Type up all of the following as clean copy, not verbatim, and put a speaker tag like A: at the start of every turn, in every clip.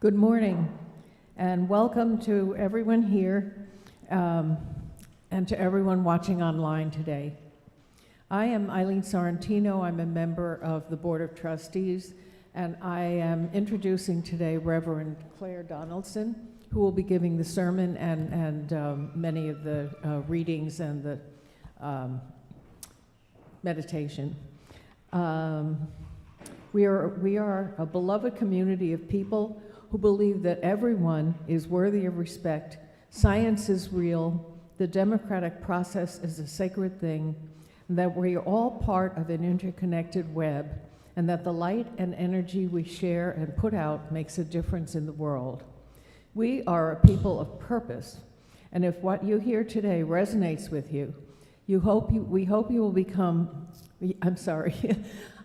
A: Good morning, and welcome to everyone here and to everyone watching online today. I am Eileen Sorrentino. I'm a member of the Board of Trustees, and I am introducing today Reverend Claire Donaldson, who will be giving the sermon and many of the readings and the meditation. We are a beloved community of people who believe that everyone is worthy of respect, science is real, the democratic process is a sacred thing, and that we are all part of an interconnected web, and that the light and energy we share and put out makes a difference in the world. We are a people of purpose, and if what you hear today resonates with you, we hope you will become,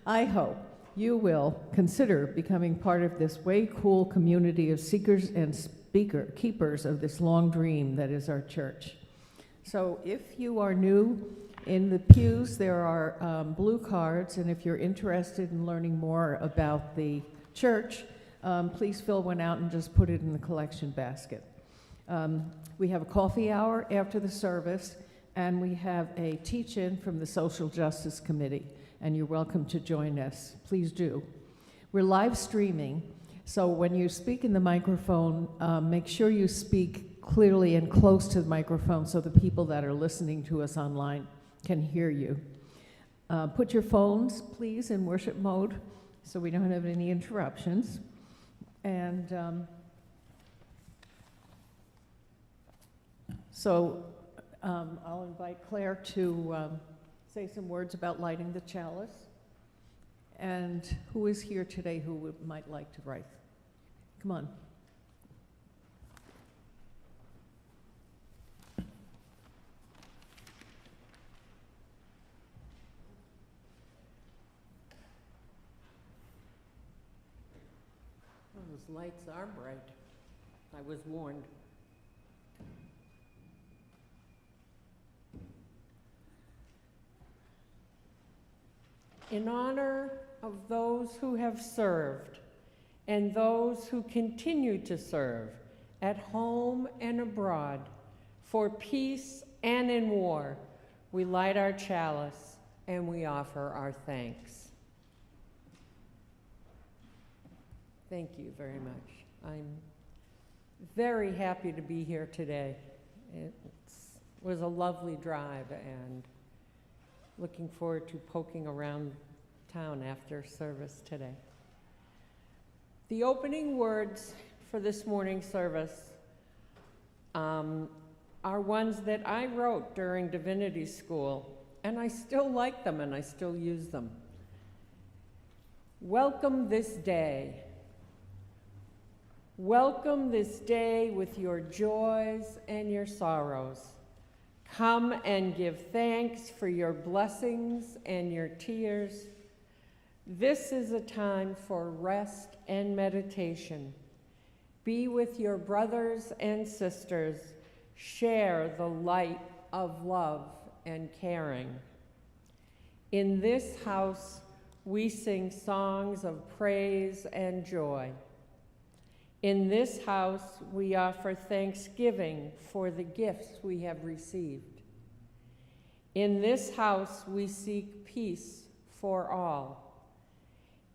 A: I hope you will consider becoming part of this way cool community of seekers and keepers of this long dream that is our church. So if you are new, in the pews there are blue cards, and if you're interested in learning more about the church, please fill one out and just put it in the collection basket. We have a coffee hour after the service, and we have a teach-in from the Social Justice Committee, and you're welcome to join us. Please do. We're live streaming, so when you speak in the microphone, make sure you speak clearly and close to the microphone so the people that are listening to us online can hear you. Put your phones, please, in worship mode so we don't have any interruptions. And I'll invite Claire to say some words about lighting the chalice. And who is here today who might like to write? Come on.
B: Those lights are bright. I was warned. In honor of those who have served and those who continue to serve at home and abroad, for peace and in war, we light our chalice and we offer our thanks. Thank you very much. I'm very happy to be here today. It was a lovely drive, and looking forward to poking around town after service today. The opening words for this morning's service are ones that I wrote during divinity school, and I still like them and I still use them. Welcome this day. Welcome this day with your joys and your sorrows. Come and give thanks for your blessings and your tears. This is a time for rest and meditation. Be with your brothers and sisters. Share the light of love and caring. In this house, we sing songs of praise and joy. In this house, we offer thanksgiving for the gifts we have received. In this house, we seek peace for all.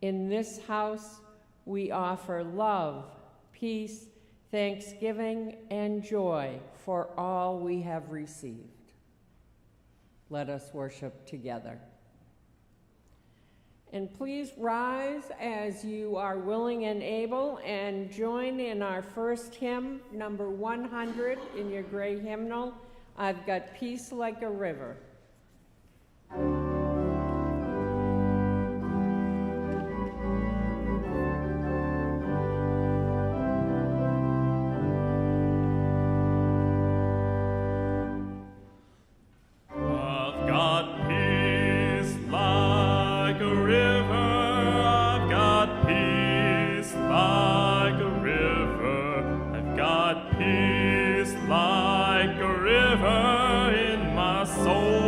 B: In this house, we offer love, peace, thanksgiving, and joy for all we have received. Let us worship together. And please rise as you are willing and able and join in our first hymn, number 100 in your gray hymnal, I've Got Peace Like a River.
C: Like a river in my soul.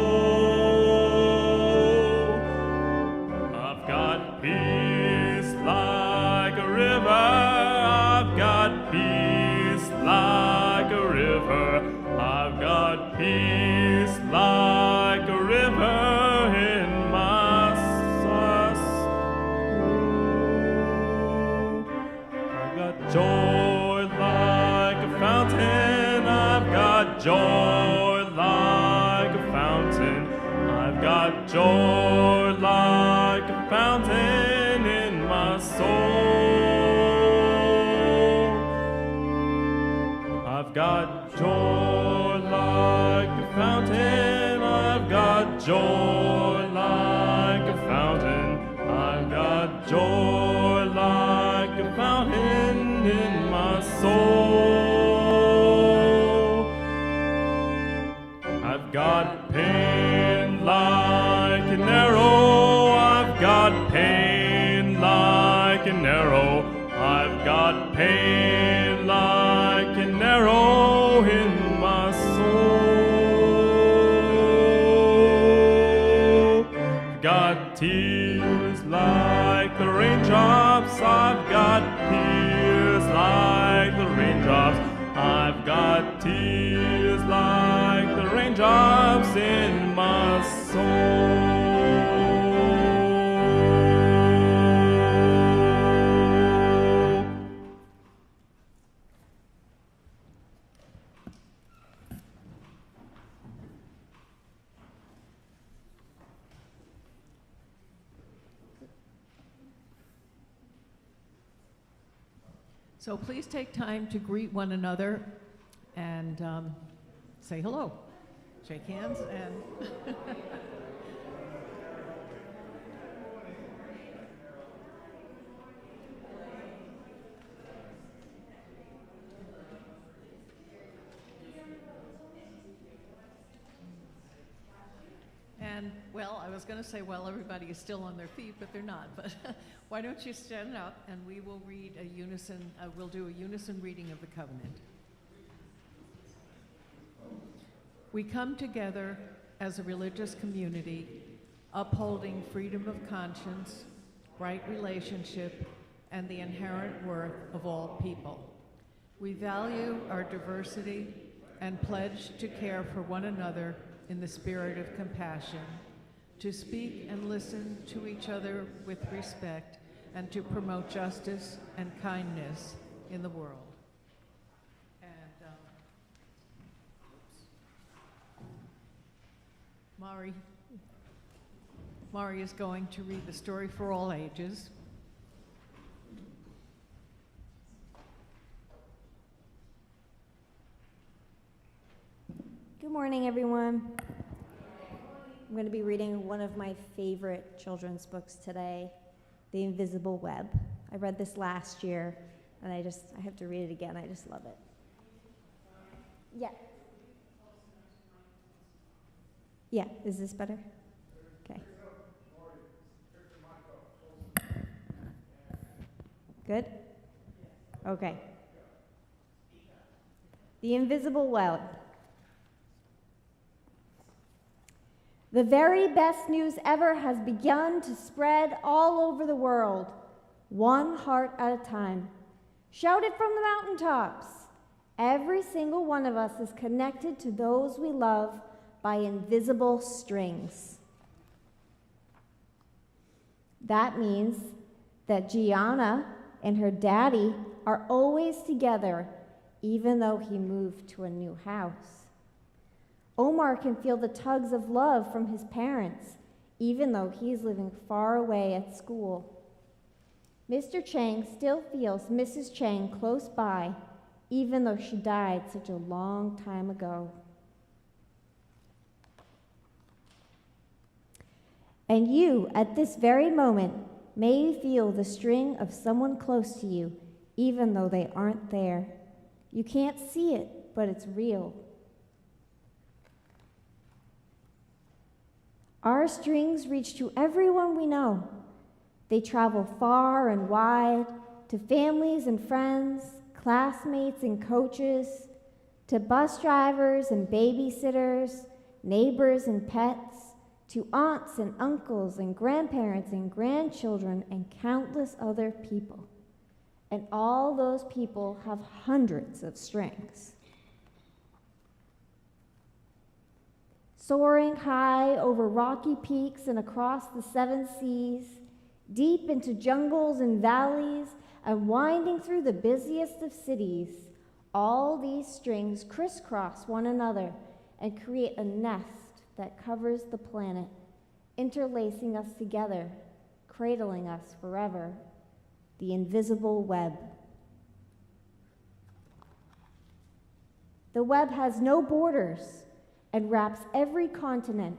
C: peace like a river in my soul. I've got joy like a fountain. I've got joy like a fountain. I've got joy like a fountain in my soul. I've got joy like a fountain. I've got joy like a fountain. I've got joy like a fountain in my soul. I've got pain like an arrow. I've got pain like an arrow. I've got pain like an arrow in my soul. I've got tears like the raindrops. I've got tears like the raindrops. I've got tears like the raindrops in my soul.
A: So please take time to greet one another and say hello. Shake hands and And, well, I was going to say, well, everybody is still on their feet, but they're not. But why don't you stand up and we will read a unison, we'll do a unison reading of the covenant. We come together as a religious community, upholding freedom of conscience, right relationship, and the inherent worth of all people. We value our diversity and pledge to care for one another in the spirit of compassion, to speak and listen to each other with respect, and to promote justice and kindness in the world. And Mari is going to read the story for all ages.
D: Good morning, everyone. I'm going to be reading one of my favorite children's books today, The Invisible Web. I read this last year, and I have to read it again. I just love it. Yeah. Yeah, is this better? Okay. Good? Okay. The Invisible Web. The very best news ever has begun to spread all over the world, one heart at a time. Shout it from the mountaintops. Every single one of us is connected to those we love by invisible strings. That means that Gianna and her daddy are always together, even though he moved to a new house. Omar can feel the tugs of love from his parents, even though he's living far away at school. Mr. Chang still feels Mrs. Chang close by, even though she died such a long time ago. And you, at this very moment, may feel the string of someone close to you, even though they aren't there. You can't see it, but it's real. Our strings reach to everyone we know. They travel far and wide, to families and friends, classmates and coaches, to bus drivers and babysitters, neighbors and pets, to aunts and uncles and grandparents and grandchildren and countless other people. And all those people have hundreds of strings. Soaring high over rocky peaks and across the 7 seas, deep into jungles and valleys, and winding through the busiest of cities, all these strings crisscross one another and create a nest that covers the planet, interlacing us together, cradling us forever, the invisible web. The web has no borders and wraps every continent.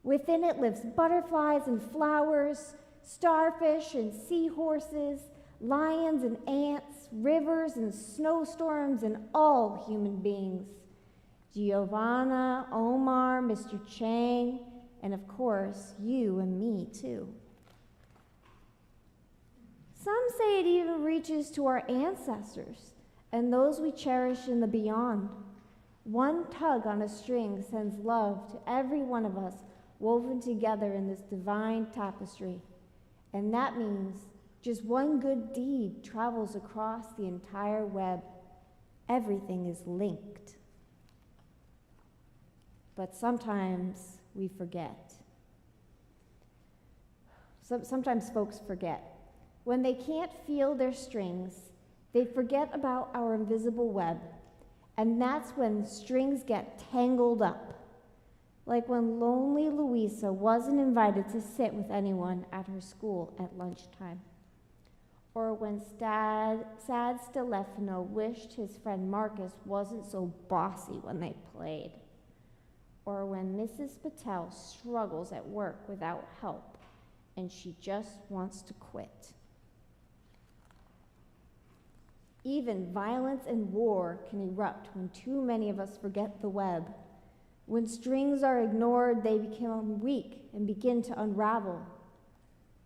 D: Within it lives butterflies and flowers, starfish and seahorses, lions and ants, rivers and snowstorms, and all human beings. Giovanna, Omar, Mr. Chang, and of course, you and me too. Some say it even reaches to our ancestors and those we cherish in the beyond. One tug on a string sends love to every one of us woven together in this divine tapestry. And that means just one good deed travels across the entire web. Everything is linked. But sometimes we forget. Sometimes folks forget. When they can't feel their strings, they forget about our invisible web. And that's when strings get tangled up. Like when lonely Louisa wasn't invited to sit with anyone at her school at lunchtime. Or when sad Stelefano wished his friend Marcus wasn't so bossy when they played. Or when Mrs. Patel struggles at work without help and she just wants to quit. Even violence and war can erupt when too many of us forget the web. When strings are ignored, they become weak and begin to unravel.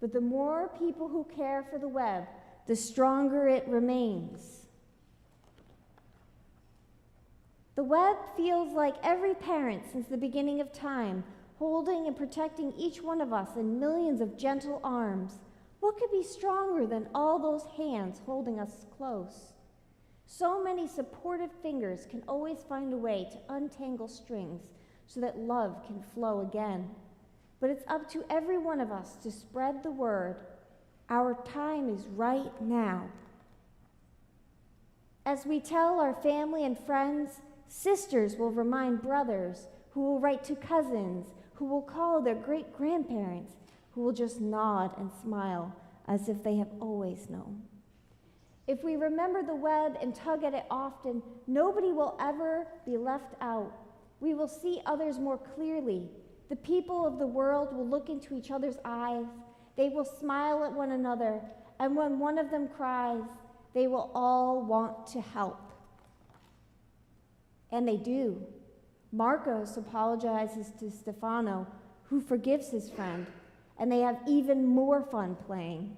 D: But the more people who care for the web, the stronger it remains. The web feels like every parent since the beginning of time, holding and protecting each one of us in millions of gentle arms. What could be stronger than all those hands holding us close? So many supportive fingers can always find a way to untangle strings so that love can flow again. But it's up to every one of us to spread the word. Our time is right now. As we tell our family and friends, sisters will remind brothers, who will write to cousins, who will call their great-grandparents, who will just nod and smile as if they have always known. If we remember the web and tug at it often, nobody will ever be left out. We will see others more clearly. The people of the world will look into each other's eyes. They will smile at one another, and when one of them cries, they will all want to help. And they do. Marcos apologizes to Stefano, who forgives his friend, and they have even more fun playing.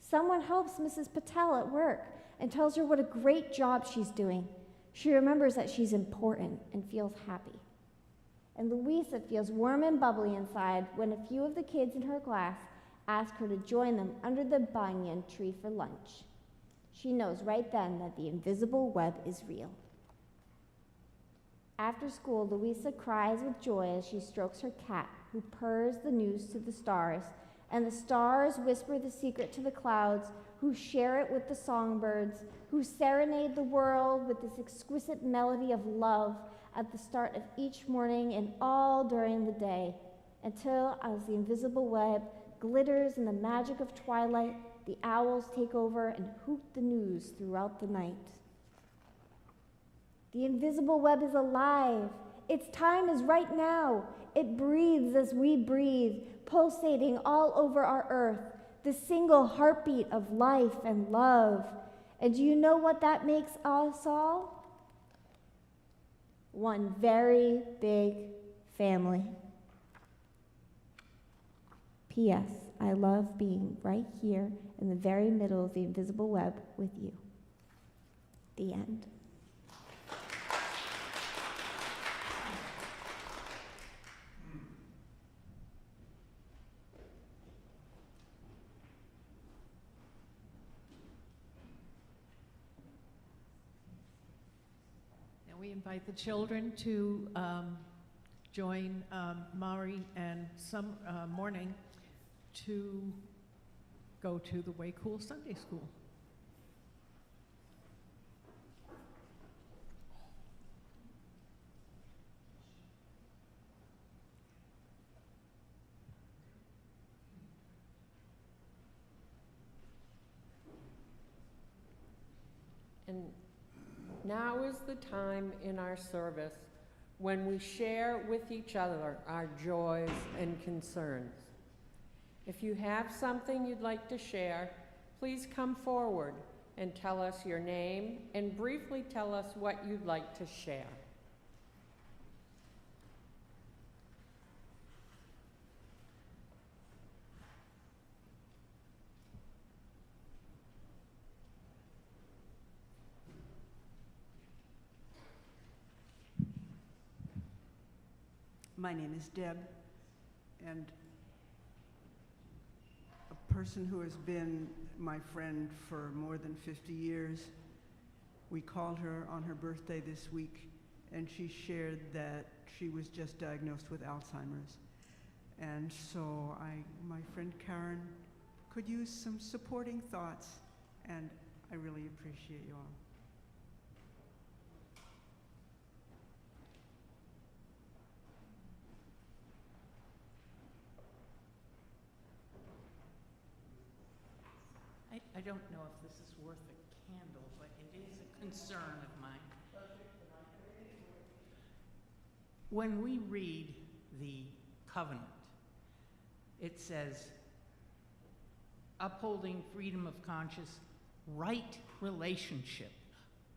D: Someone helps Mrs. Patel at work and tells her what a great job she's doing. She remembers that she's important and feels happy. And Louisa feels warm and bubbly inside when a few of the kids in her class ask her to join them under the banyan tree for lunch. She knows right then that the invisible web is real. After school, Louisa cries with joy as she strokes her cat, who purrs the news to the stars, and the stars whisper the secret to the clouds, who share it with the songbirds, who serenade the world with this exquisite melody of love at the start of each morning and all during the day, until, as the invisible web glitters in the magic of twilight, the owls take over and hoot the news throughout the night. The invisible web is alive. Its time is right now. It breathes as we breathe, pulsating all over our earth, the single heartbeat of life and love. And do you know what that makes us all? One very big family. P.S. I love being right here in the very middle of the invisible web with you. The end.
A: We invite the children to join Mari and some morning to go to the Way Cool Sunday School.
B: And now is the time in our service when we share with each other our joys and concerns. If you have something you'd like to share, please come forward and tell us your name and briefly tell us what you'd like to share.
E: My name is Deb, and a person who has been my friend for more than 50 years. We called her on her birthday this week, and she shared that she was just diagnosed with Alzheimer's. And so my friend Karen could use some supporting thoughts, and I really appreciate you all.
F: I don't know if this is worth a candle, but it is a concern of mine. When we read the covenant, it says, upholding freedom of conscience, right relationship.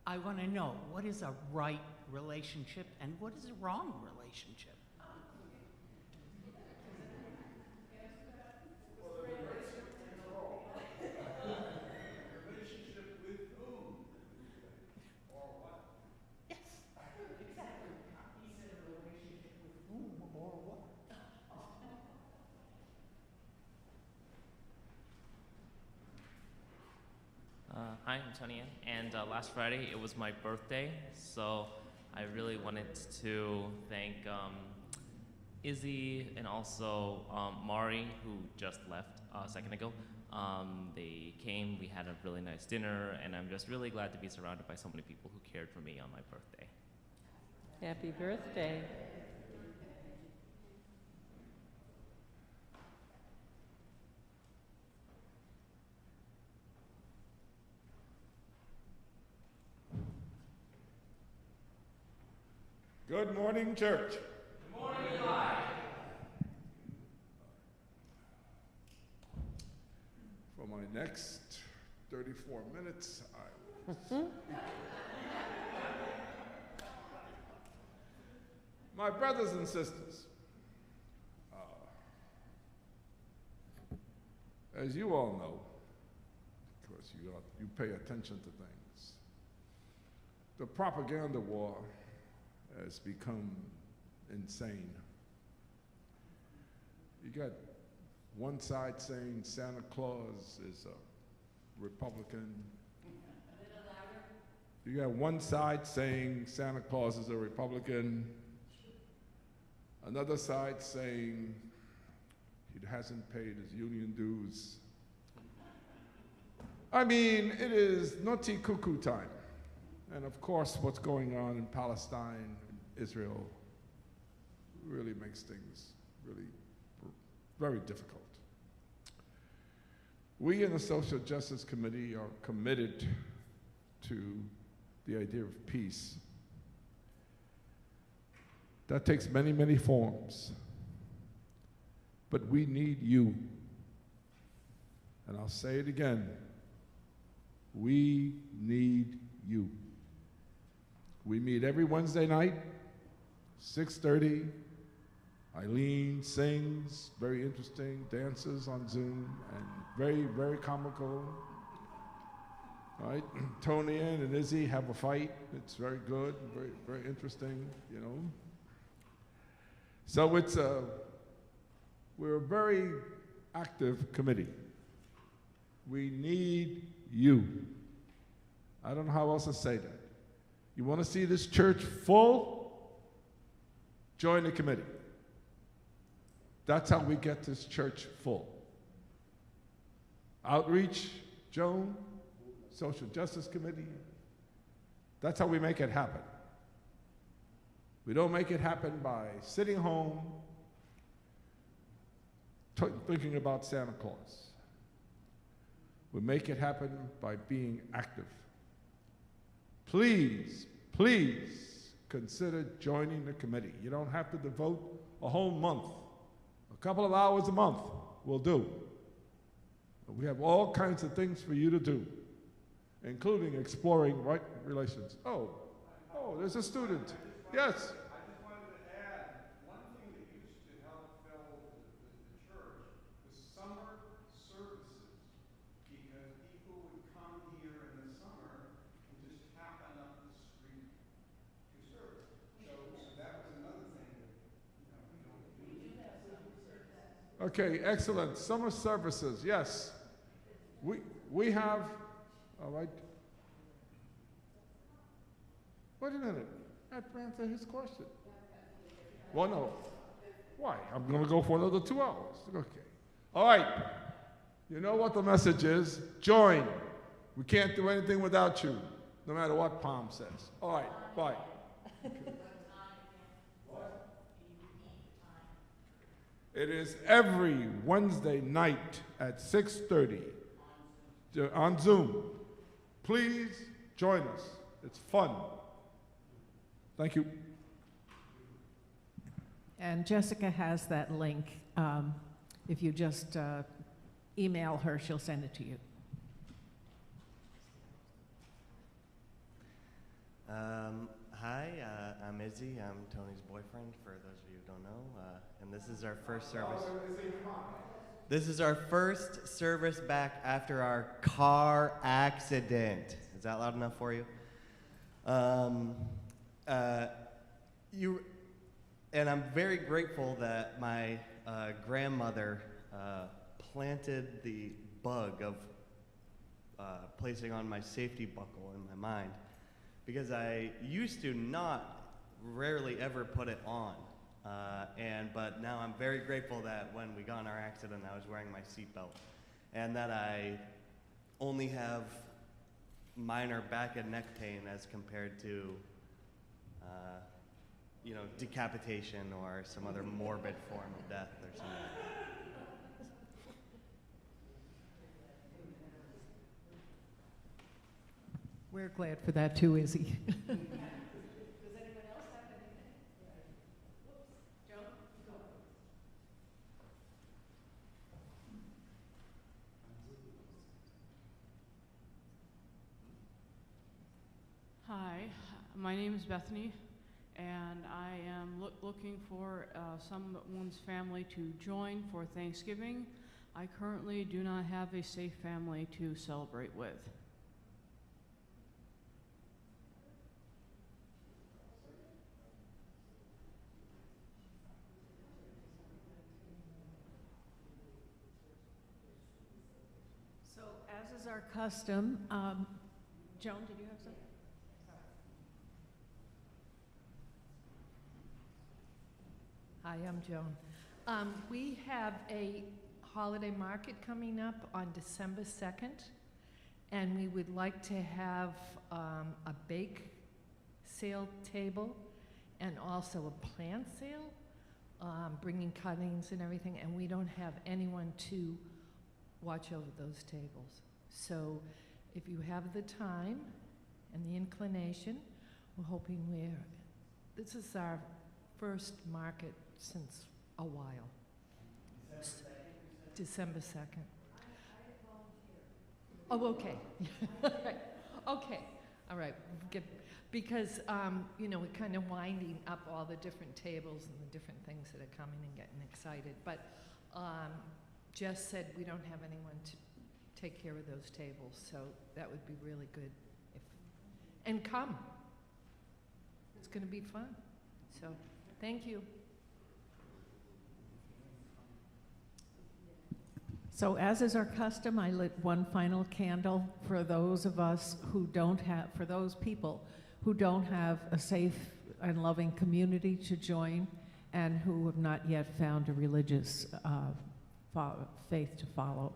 F: I want to know, what is a right relationship and what is a wrong relationship?
G: Hi, I'm Tony, and last Friday it was my birthday, so I really wanted to thank Izzy and also Mari, who just left a second ago. They came, we had a really nice dinner, and I'm just really glad to be surrounded by so many people who cared for me on my birthday.
B: Happy birthday.
H: Good morning, church.
G: Good morning, Eli.
H: For my next 34 minutes, I will. My brothers and sisters, as you all know, because you pay attention to things, the propaganda war has become insane. You got one side saying Santa Claus is a Republican. You got one side saying Santa Claus is a Republican. Another side saying he hasn't paid his union dues. I mean, it is naughty cuckoo time. And of course, what's going on in Palestine, Israel, really makes things really very difficult. We in the Social Justice Committee are committed to the idea of peace. That takes many, many forms. But we need you. And I'll say it again. We need you. We meet every Wednesday night, 6:30. Eileen sings, very interesting, dances on Zoom, and very, very comical. Right? Tony and Izzy have a fight. It's very good, very, very interesting, you know. So we're a very active committee. We need you. I don't know how else to say that. You want to see this church full? join the committee. That's how we get this church full. Outreach, Joan, Social Justice Committee. That's how we make it happen. We don't make it happen by sitting home thinking about Santa Claus. We make it happen by being active. Please, please consider joining the committee. You don't have to devote a whole month. A couple of hours a month will do. We have all kinds of things for you to do, including exploring right relations. Oh, there's a student. Yes.
I: I just wanted to add one thing that used to help fill the church was summer services, because people would come here in the summer and just happen up the street to serve. So that was another thing that, we do have summer services.
H: Okay, excellent. Summer services, yes. We have, all right. Wait a minute. I have to answer his question. Well, no. Why? I'm going to go for another 2 hours. Okay. All right. You know what the message is. Join. We can't do anything without you, no matter what Palm says. All right. Bye. Okay. It is every Wednesday night at 6:30 on Zoom. Please join us. It's fun. Thank you.
A: And Jessica has that link. If you just email her, she'll send it to you.
J: Hi, I'm Izzy. I'm Tony's boyfriend, for those of you who don't know. And this is our first service. This is our first service back after our car accident. Is that loud enough for you? And I'm very grateful that my grandmother planted the bug of placing on my safety buckle in my mind, because I used to not rarely ever put it on. But now I'm very grateful that when we got in our accident, I was wearing my seatbelt, and that I only have minor back and neck pain as compared to, decapitation or some other morbid form of death or something.
A: We're glad for that too, Izzy.
K: Hi, my name is Bethany, and I am looking for someone's family to join for Thanksgiving. I currently do not have a safe family to celebrate with.
A: So, as is our custom, Joan, did you have something?
L: Hi, I'm Joan. We have a holiday market coming up on December 2nd, and we would like to have a bake sale table and also a plant sale, bringing cuttings and everything, and we don't have anyone to watch over those tables. So if you have the time and the inclination, we're hoping this is our first market since a while. December 2nd. Oh, okay. Okay. All right. Because, we're kind of winding up all the different tables and the different things that are coming and getting excited. But Jess said we don't have anyone to take care of those tables, so that would be really good. And come. It's going to be fun. So, thank you.
A: So, as is our custom, I lit one final candle for those of us who don't have, for those people who don't have a safe and loving community to join. and who have not yet found a religious faith to follow.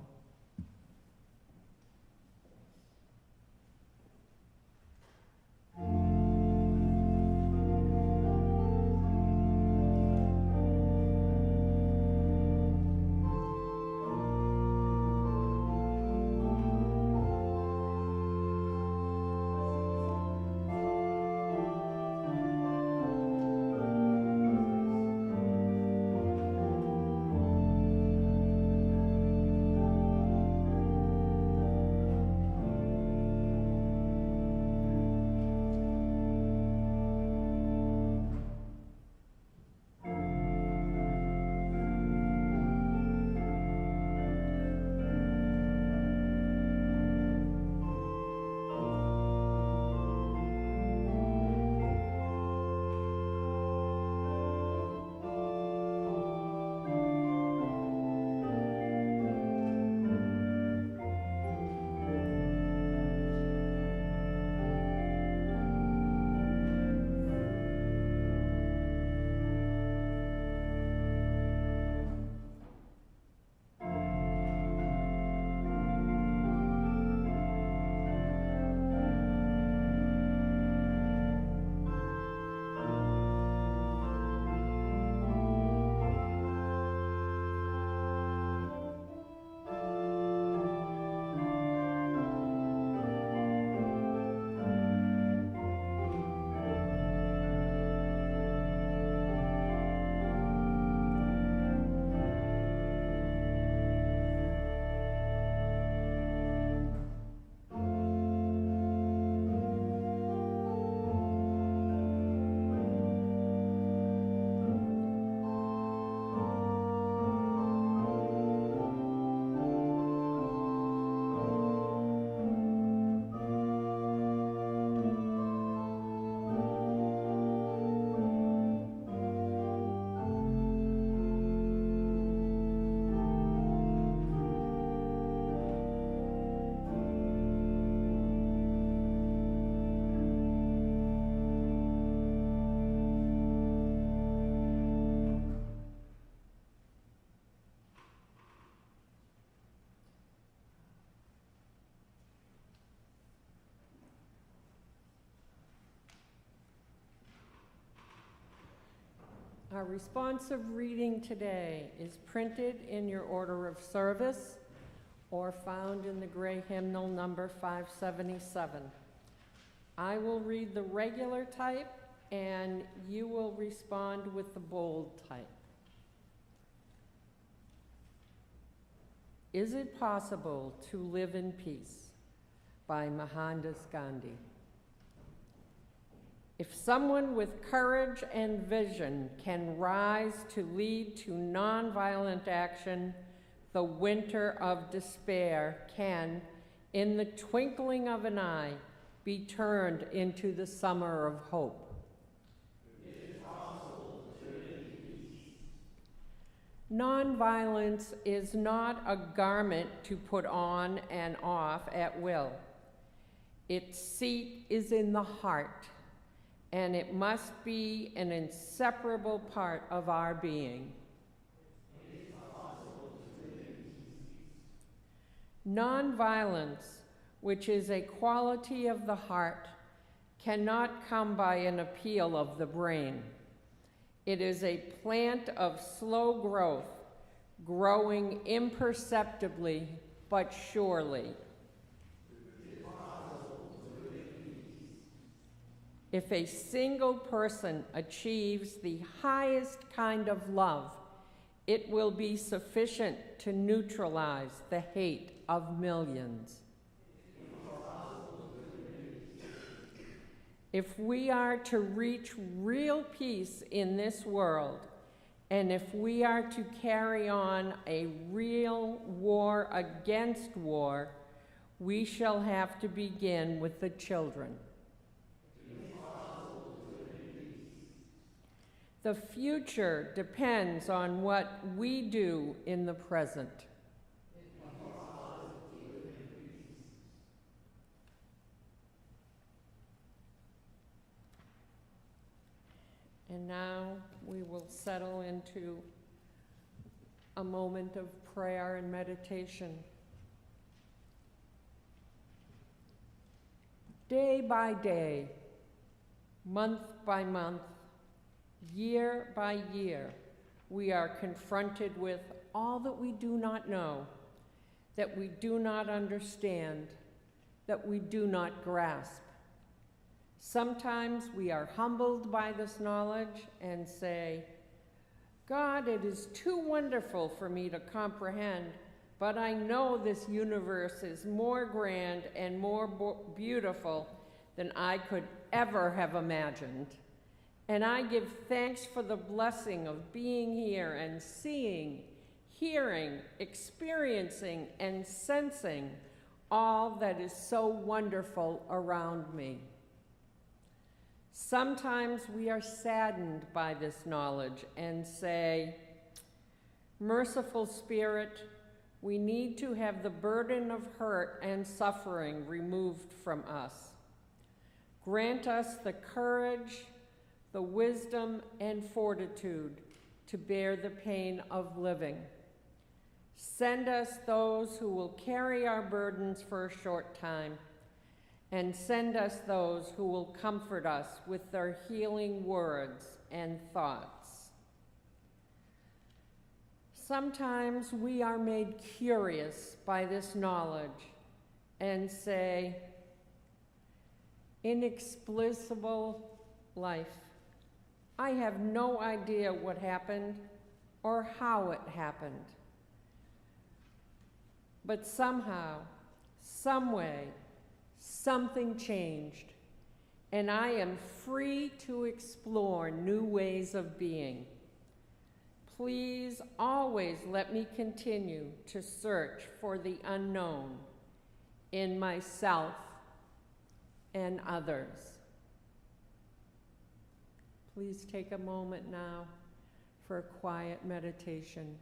B: Our responsive reading today is printed in your order of service or found in the gray hymnal number 577. I will read the regular type and you will respond with the bold type. Is it possible to live in peace? By Mohandas Gandhi. If someone with courage and vision can rise to lead to nonviolent action, the winter of despair can, in the twinkling of an eye, be turned into the summer of hope. It is possible to live in peace. Nonviolence is not a garment to put on and off at will. Its seat is in the heart, and it must be an inseparable part of our being. It is possible to live in peace. Nonviolence, which is a quality of the heart, cannot come by an appeal of the brain. It is a plant of slow growth, growing imperceptibly but surely. If a single person achieves the highest kind of love, it will be sufficient to neutralize the hate of millions. If we are to reach real peace in this world, and if we are to carry on a real war against war, we shall have to begin with the children. The future depends on what we do in the present. And now we will settle into a moment of prayer and meditation. Day by day, month by month, year by year, we are confronted with all that we do not know, that we do not understand, that we do not grasp. Sometimes we are humbled by this knowledge and say, God, it is too wonderful for me to comprehend, but I know this universe is more grand and more beautiful than I could ever have imagined. And I give thanks for the blessing of being here and seeing, hearing, experiencing, and sensing all that is so wonderful around me. Sometimes we are saddened by this knowledge and say, Merciful Spirit, we need to have the burden of hurt and suffering removed from us. Grant us the courage, the wisdom, and fortitude to bear the pain of living. Send us those who will carry our burdens for a short time, and send us those who will comfort us with their healing words and thoughts. Sometimes we are made curious by this knowledge and say, inexplicable life. I have no idea what happened or how it happened. But somehow, some way, something changed, and I am free to explore new ways of being. Please always let me continue to search for the unknown in myself and others. Please take a moment now for a quiet meditation.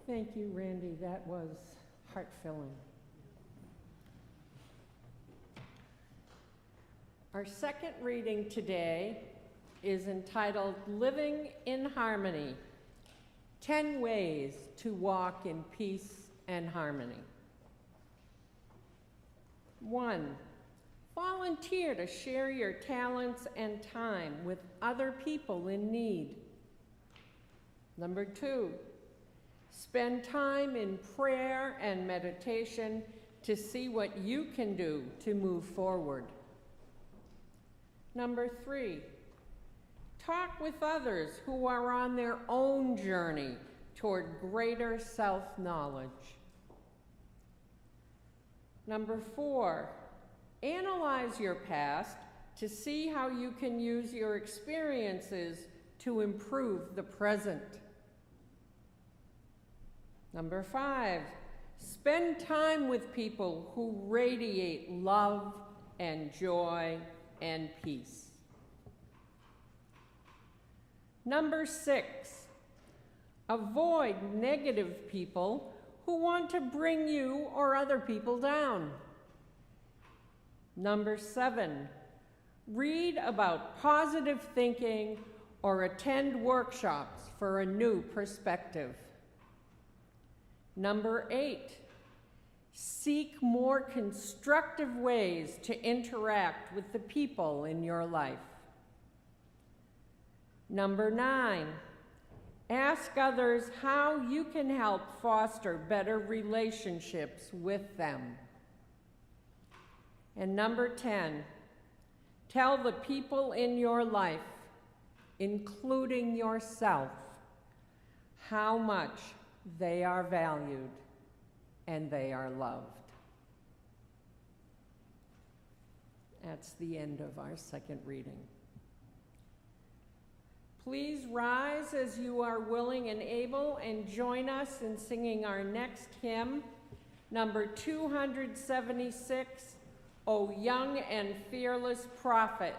B: Thank you, Randy. That was heart-filling. Our second reading today is entitled Living in Harmony, 10 Ways to Walk in Peace and Harmony. 1, volunteer to share your talents and time with other people in need. Number 2, spend time in prayer and meditation to see what you can do to move forward. Number 3, talk with others who are on their own journey toward greater self-knowledge. Number 4, analyze your past to see how you can use your experiences to improve the present. Number 5, spend time with people who radiate love and joy and peace. Number 6, avoid negative people who want to bring you or other people down. Number 7, read about positive thinking or attend workshops for a new perspective. Number 8, seek more constructive ways to interact with the people in your life. Number 9, ask others how you can help foster better relationships with them. And number 10, tell the people in your life, including yourself, how much they are valued and they are loved. That's the end of our second reading. Please rise as you are willing and able and join us in singing our next hymn, number 276, O Young and Fearless Prophet.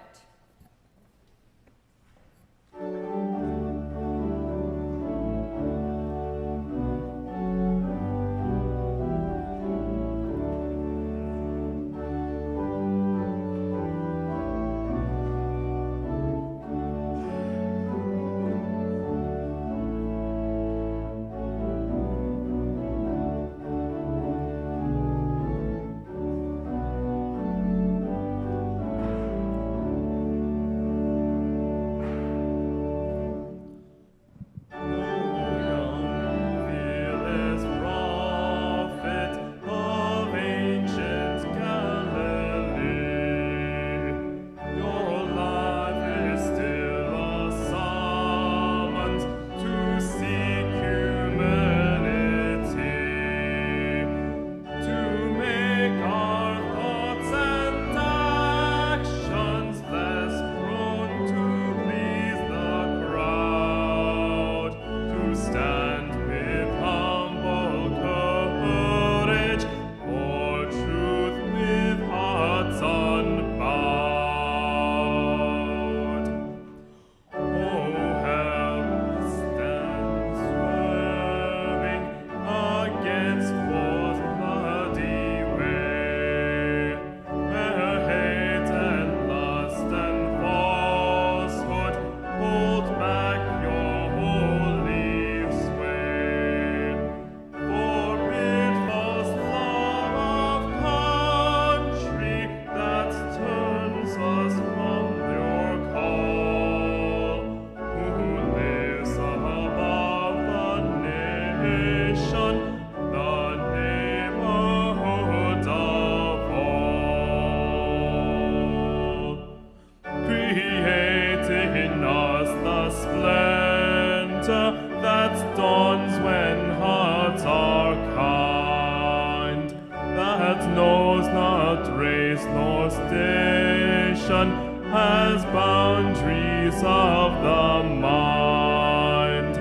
C: Has boundaries of the mind,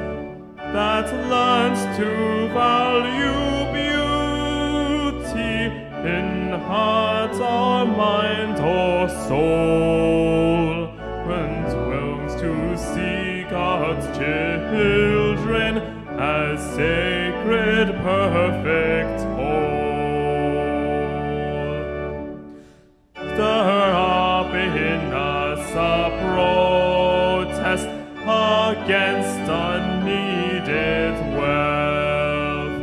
C: that learns to value beauty in heart or mind or soul, and wills to see God's children as sacred, perfect whole. Stir up in us a protest against unneeded wealth,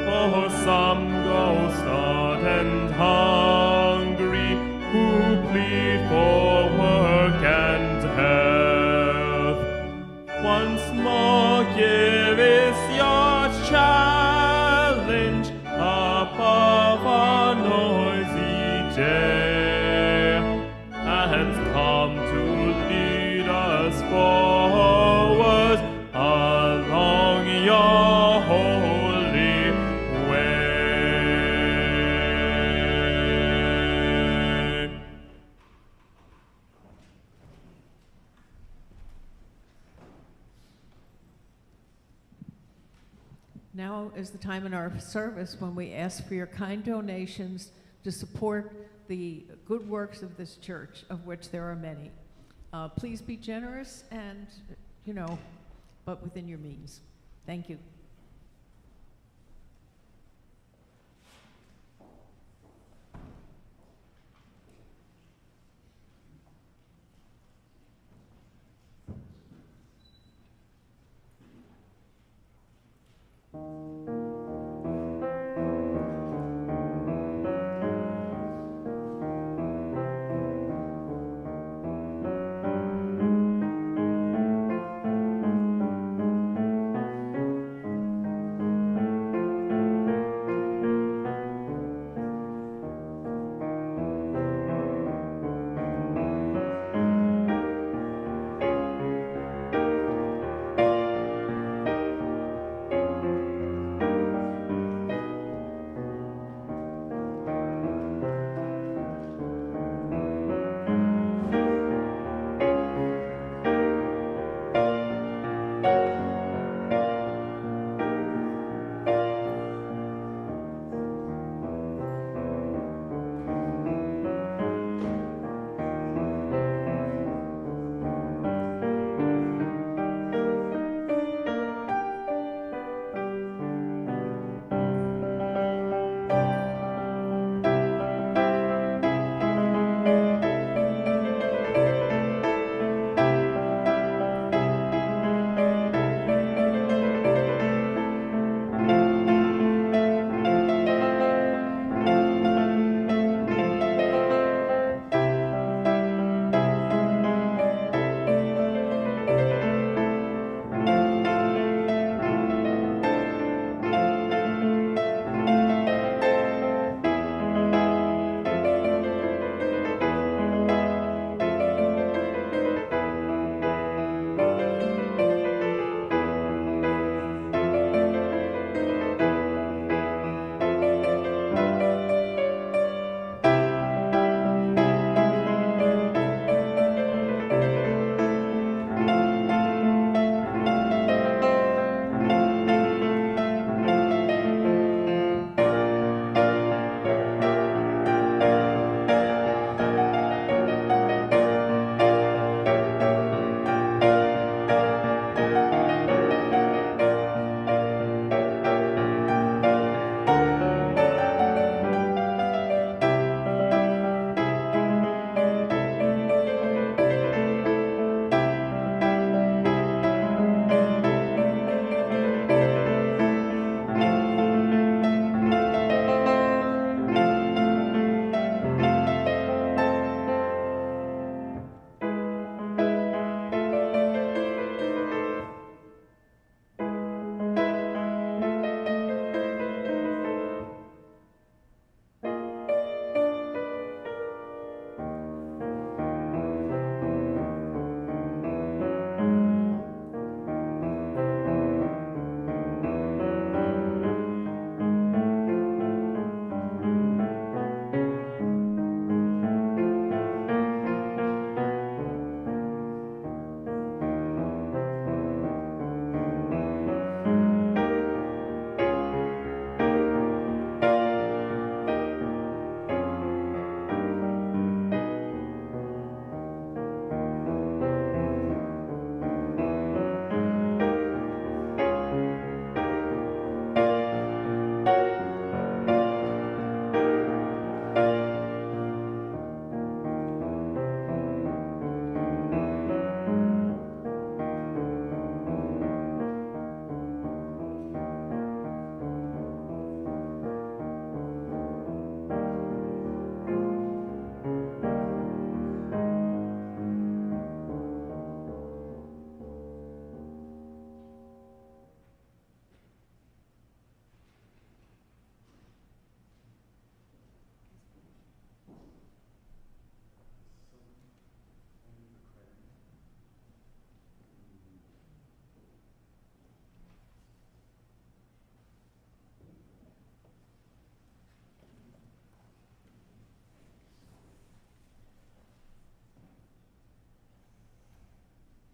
C: for some go starved and hungry, who plead for work and health. Once more give is your challenge above our noisy day, and come to lead us forward along your holy way.
A: Now is the time in our service when we ask for your kind donations to support the good works of this church, of which there are many. Please be generous and, but within your means. Thank you.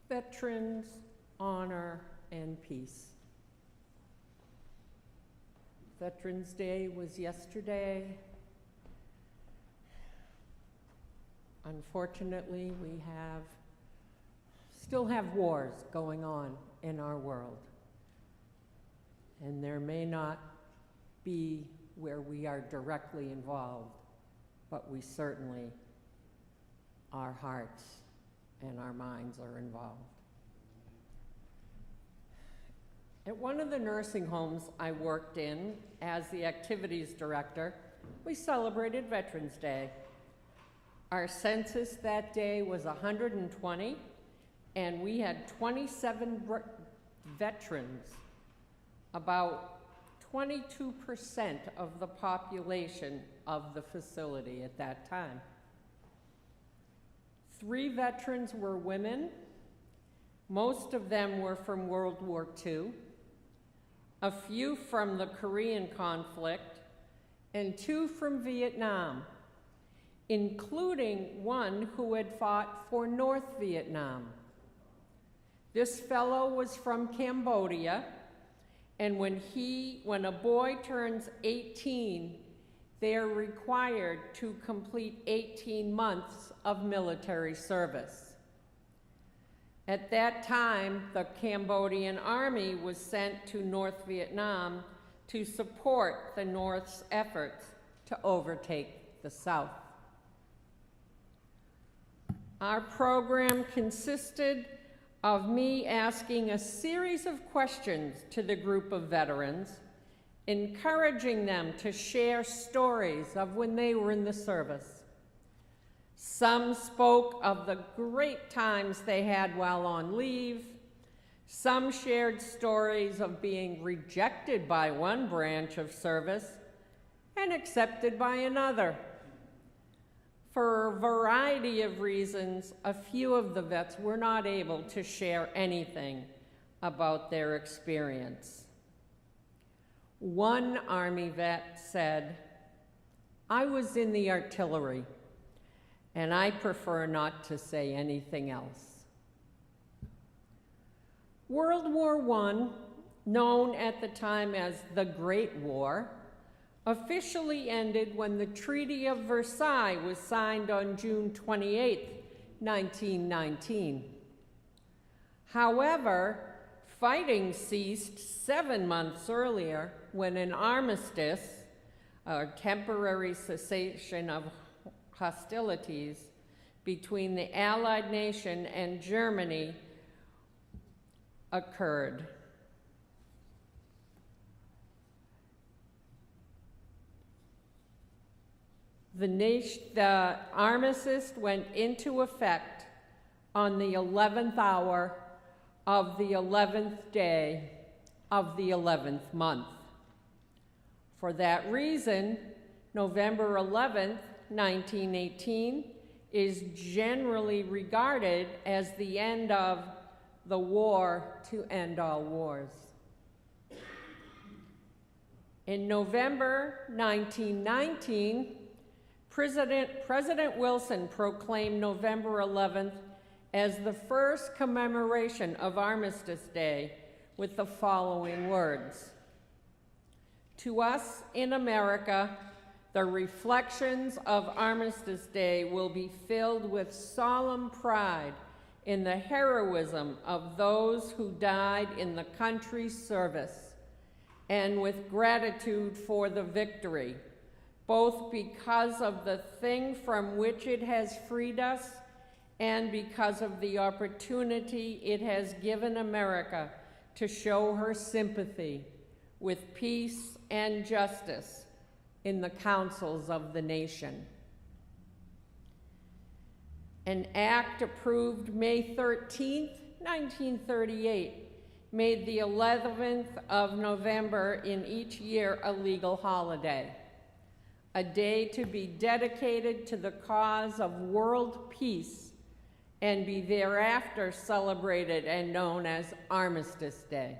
B: Veterans, honor, and peace. Veterans Day was yesterday. Unfortunately, we still have wars going on in our world. And there may not be where we are directly involved, but we certainly, our hearts and our minds are involved. At one of the nursing homes I worked in as the activities director, we celebrated Veterans Day. Our census that day was 120, and we had 27 veterans, about 22% of the population of the facility at that time. 3 veterans were women. Most of them were from World War II, a few from the Korean conflict, and 2 from Vietnam, including one who had fought for North Vietnam. This fellow was from Cambodia, and when a boy turns 18, they are required to complete 18 months of military service. At that time, the Cambodian army was sent to North Vietnam to support the North's efforts to overtake the South. Our program consisted of me asking a series of questions to the group of veterans, encouraging them to share stories of when they were in the service. Some spoke of the great times they had while on leave. Some shared stories of being rejected by one branch of service and accepted by another. For a variety of reasons, a few of the vets were not able to share anything about their experience. One Army vet said, "I was in the artillery, and I prefer not to say anything else." World War I, known at the time as the Great War, officially ended when the Treaty of Versailles was signed on June 28, 1919. However, fighting ceased 7 months earlier when an armistice, a temporary cessation of hostilities between the Allied nation and Germany, occurred. The armistice went into effect on the 11th hour of the 11th day of the 11th month. For that reason, November 11th, 1918 is generally regarded as the end of the war to end all wars. In November 1919, President Wilson proclaimed November 11th as the first commemoration of Armistice Day with the following words: "To us in America, the reflections of Armistice Day will be filled with solemn pride in the heroism of those who died in the country's service, and with gratitude for the victory, both because of the thing from which it has freed us and because of the opportunity it has given America to show her sympathy with peace and justice in the councils of the nation." An act approved May 13, 1938, made the 11th of November in each year a legal holiday, a day to be dedicated to the cause of world peace and be thereafter celebrated and known as Armistice Day.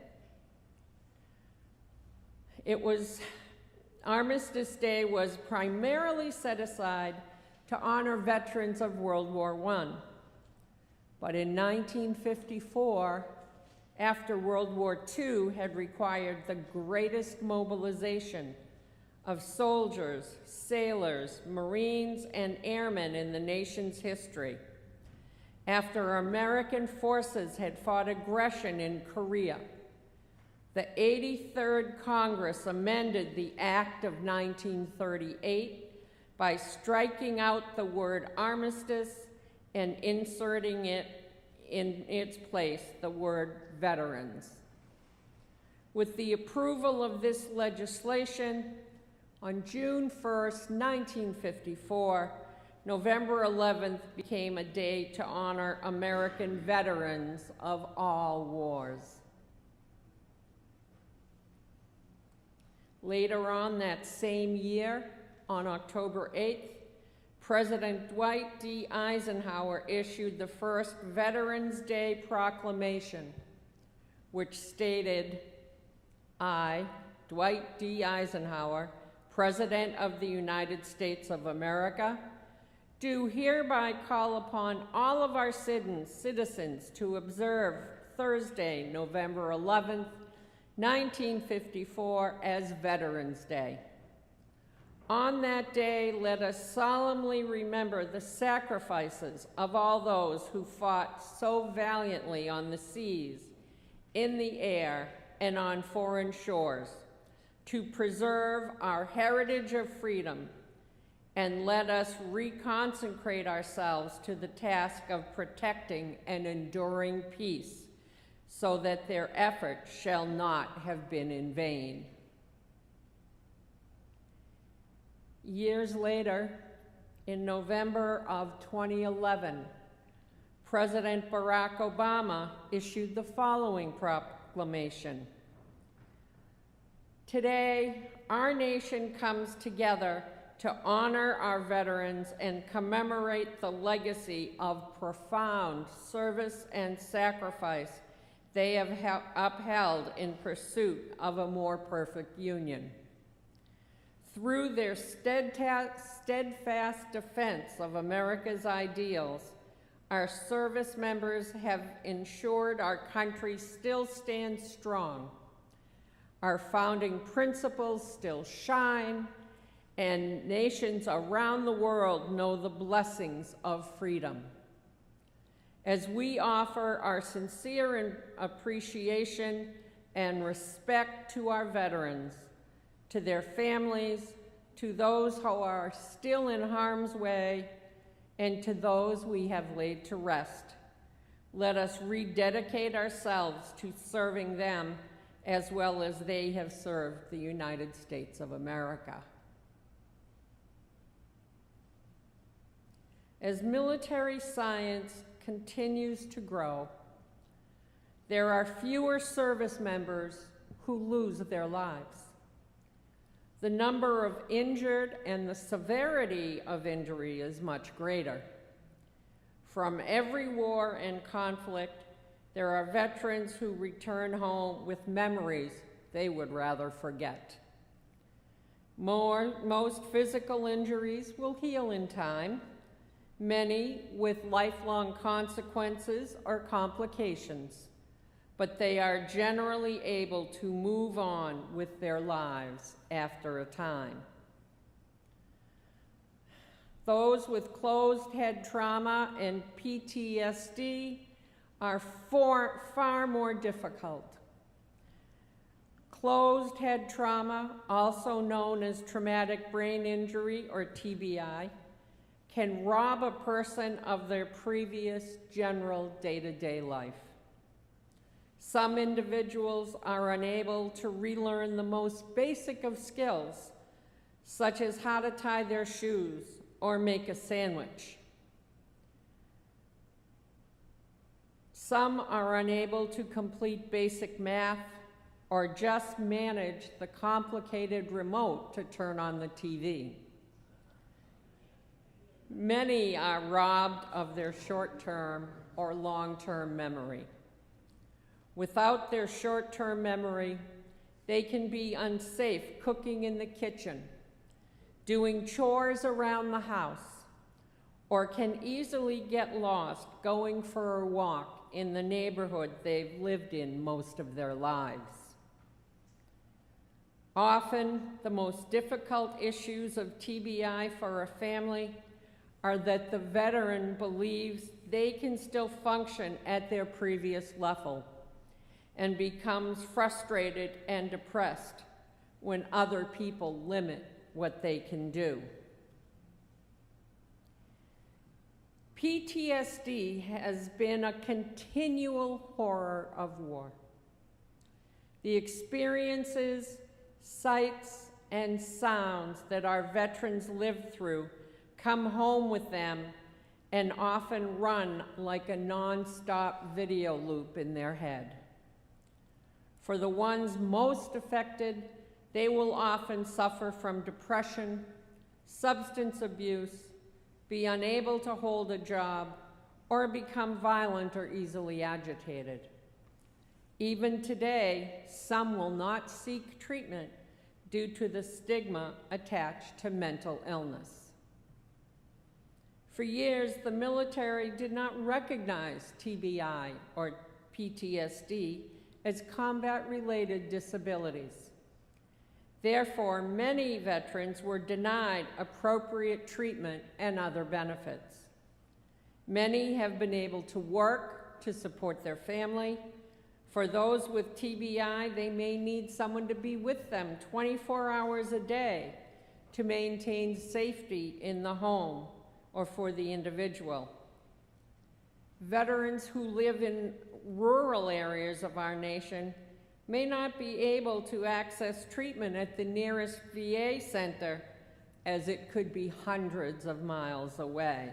B: Armistice Day was primarily set aside to honor veterans of World War I. But in 1954, after World War II had required the greatest mobilization of soldiers, sailors, Marines, and airmen in the nation's history, after American forces had fought aggression in Korea, the 83rd Congress amended the Act of 1938 by striking out the word armistice and inserting it in its place the word veterans. With the approval of this legislation, on June 1st, 1954, November 11th became a day to honor American veterans of all wars. Later on that same year, on October 8th, President Dwight D. Eisenhower issued the first Veterans Day proclamation, which stated, "I, Dwight D. Eisenhower, President of the United States of America, do hereby call upon all of our citizens to observe Thursday, November 11th, 1954 as Veterans Day. On that day, let us solemnly remember the sacrifices of all those who fought so valiantly on the seas, in the air, and on foreign shores to preserve our heritage of freedom, and let us reconsecrate ourselves to the task of protecting and enduring peace, so that their efforts shall not have been in vain." Years later, in November of 2011, President Barack Obama issued the following proclamation: "Today, our nation comes together to honor our veterans and commemorate the legacy of profound service and sacrifice they have upheld in pursuit of a more perfect union. Through their steadfast defense of America's ideals, our service members have ensured our country still stands strong. Our founding principles still shine, and nations around the world know the blessings of freedom. As we offer our sincere appreciation and respect to our veterans, to their families, to those who are still in harm's way, and to those we have laid to rest, let us rededicate ourselves to serving them as well as they have served the United States of America." As military science continues to grow, there are fewer service members who lose their lives. The number of injured and the severity of injury is much greater. From every war and conflict, there are veterans who return home with memories they would rather forget. Most physical injuries will heal in time, many with lifelong consequences or complications, but they are generally able to move on with their lives after a time. Those with closed head trauma and PTSD are far more difficult. Closed head trauma, also known as traumatic brain injury or TBI, can rob a person of their previous general day-to-day life. Some individuals are unable to relearn the most basic of skills, such as how to tie their shoes or make a sandwich. Some are unable to complete basic math or just manage the complicated remote to turn on the TV. Many are robbed of their short-term or long-term memory. Without their short-term memory, they can be unsafe cooking in the kitchen, doing chores around the house, or can easily get lost going for a walk in the neighborhood they've lived in most of their lives. Often, the most difficult issues of TBI for a family are that the veteran believes they can still function at their previous level and becomes frustrated and depressed when other people limit what they can do. PTSD has been a continual horror of war. The experiences, sights, and sounds that our veterans lived through come home with them and often run like a non-stop video loop in their head. For the ones most affected, they will often suffer from depression, substance abuse, be unable to hold a job, or become violent or easily agitated. Even today, some will not seek treatment due to the stigma attached to mental illness. For years, the military did not recognize TBI or PTSD as combat-related disabilities. Therefore, many veterans were denied appropriate treatment and other benefits. Many have been able to work to support their family. For those with TBI, they may need someone to be with them 24 hours a day to maintain safety in the home or for the individual. Veterans who live in rural areas of our nation may not be able to access treatment at the nearest VA center, as it could be hundreds of miles away.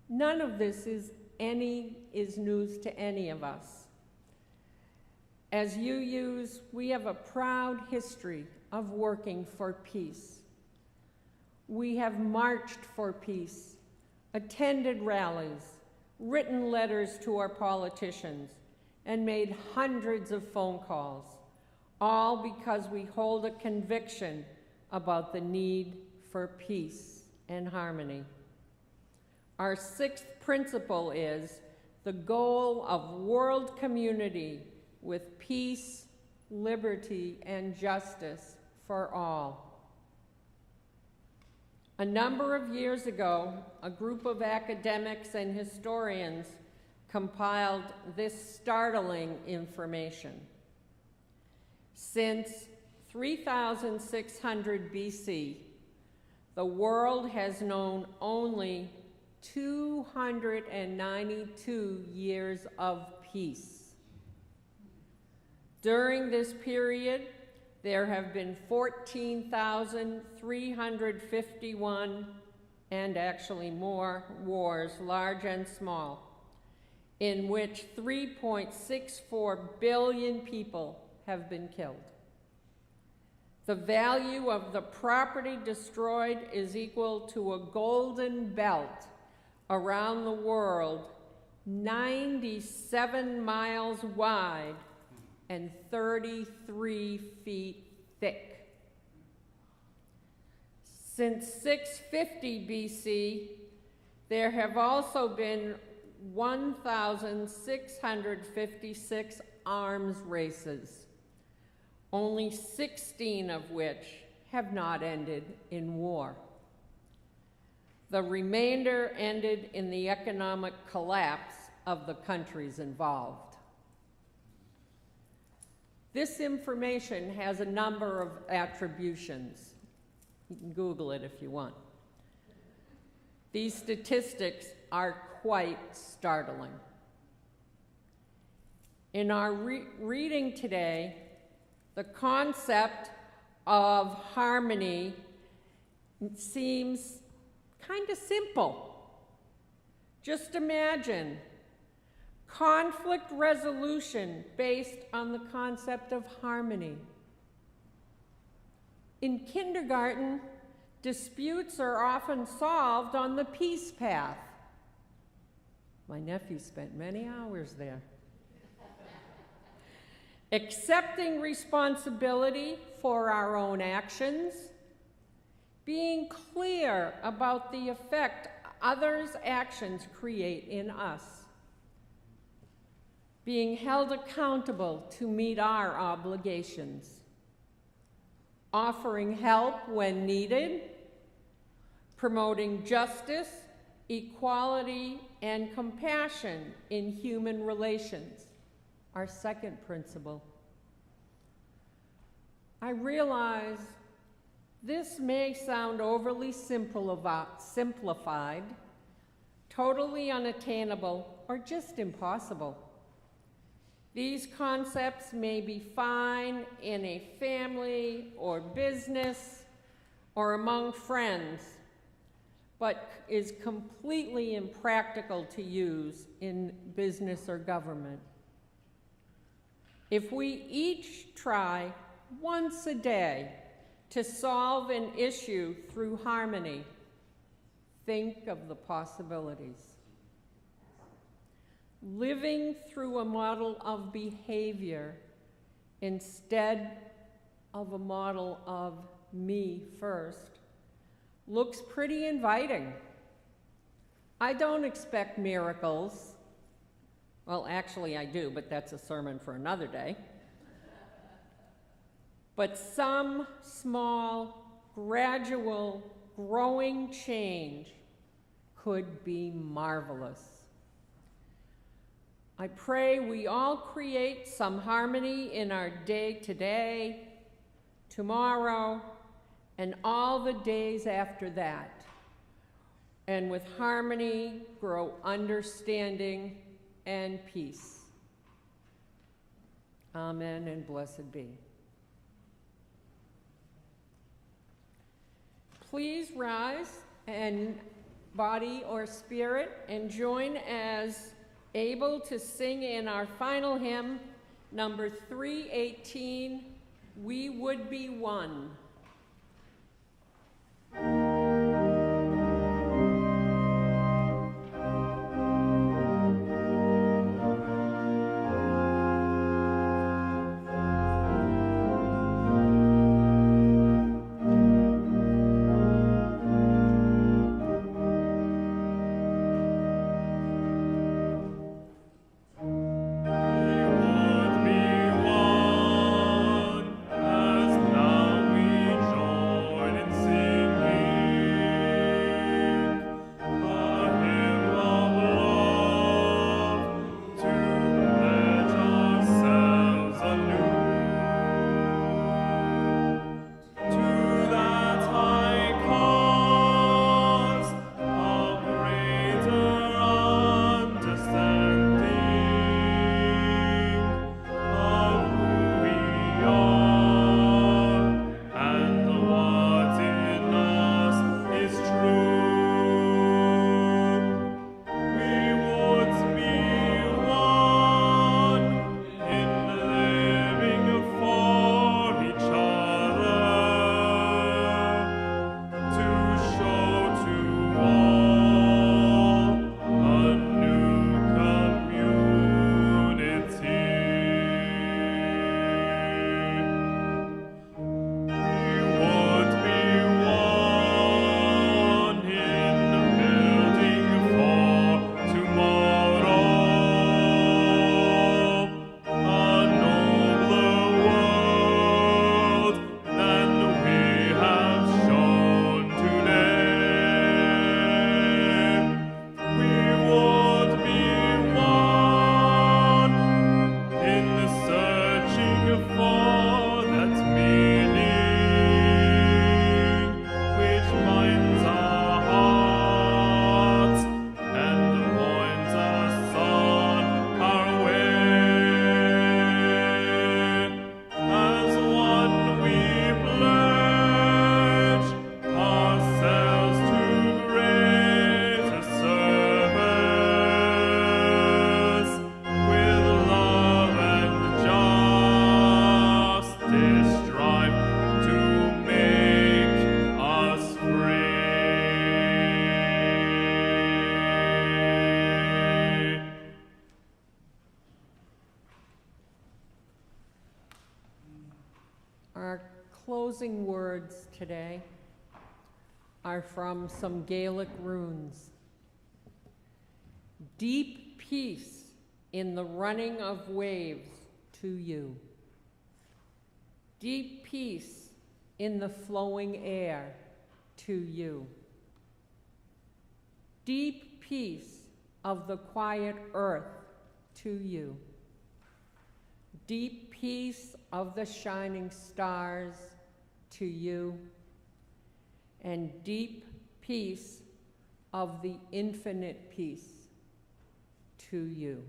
B: None of this is news to any of us. As UUs, we have a proud history of working for peace. We have marched for peace, attended rallies, written letters to our politicians, and made hundreds of phone calls, all because we hold a conviction about the need for peace and harmony. Our sixth principle is the goal of world community with peace, liberty, and justice for all. A number of years ago, a group of academics and historians compiled this startling information. Since 3600 BC, the world has known only 292 years of peace. During this period, there have been 14,351, and actually more, wars, large and small, in which 3.64 billion people have been killed. The value of the property destroyed is equal to a golden belt around the world, 97 miles wide and 33 feet thick. Since 650 BC, there have also been 1,656 arms races, only 16 of which have not ended in war. The remainder ended in the economic collapse of the countries involved. This information has a number of attributions. You can Google it if you want. These statistics are quite startling. In our reading today, the concept of harmony seems kind of simple. Just imagine conflict resolution based on the concept of harmony. In kindergarten, disputes are often solved on the peace path. My nephew spent many hours there. Accepting responsibility for our own actions, being clear about the effect others' actions create in us, being held accountable to meet our obligations, offering help when needed, promoting justice, equality, and compassion in human relations, our second principle. I realize this may sound overly simplified, totally unattainable, or just impossible. These concepts may be fine in a family or business or among friends, but is completely impractical to use in business or government. If we each try once a day to solve an issue through harmony, think of the possibilities. Living through a model of behavior instead of a model of me first looks pretty inviting. I don't expect miracles. Well, actually I do, but that's a sermon for another day. But some small, gradual, growing change could be marvelous. I pray we all create some harmony in our day today, tomorrow, and all the days after that. And with harmony, grow understanding and peace. Amen and blessed be. Please rise and body or spirit and join as able to sing in our final hymn, number 318, We Would Be One. Our closing words today. are from some Gaelic runes. Deep peace in the running of waves to you. Deep peace in the flowing air to you. Deep peace of the quiet earth to you. Deep peace of the shining stars to you. And deep peace of the infinite peace to you.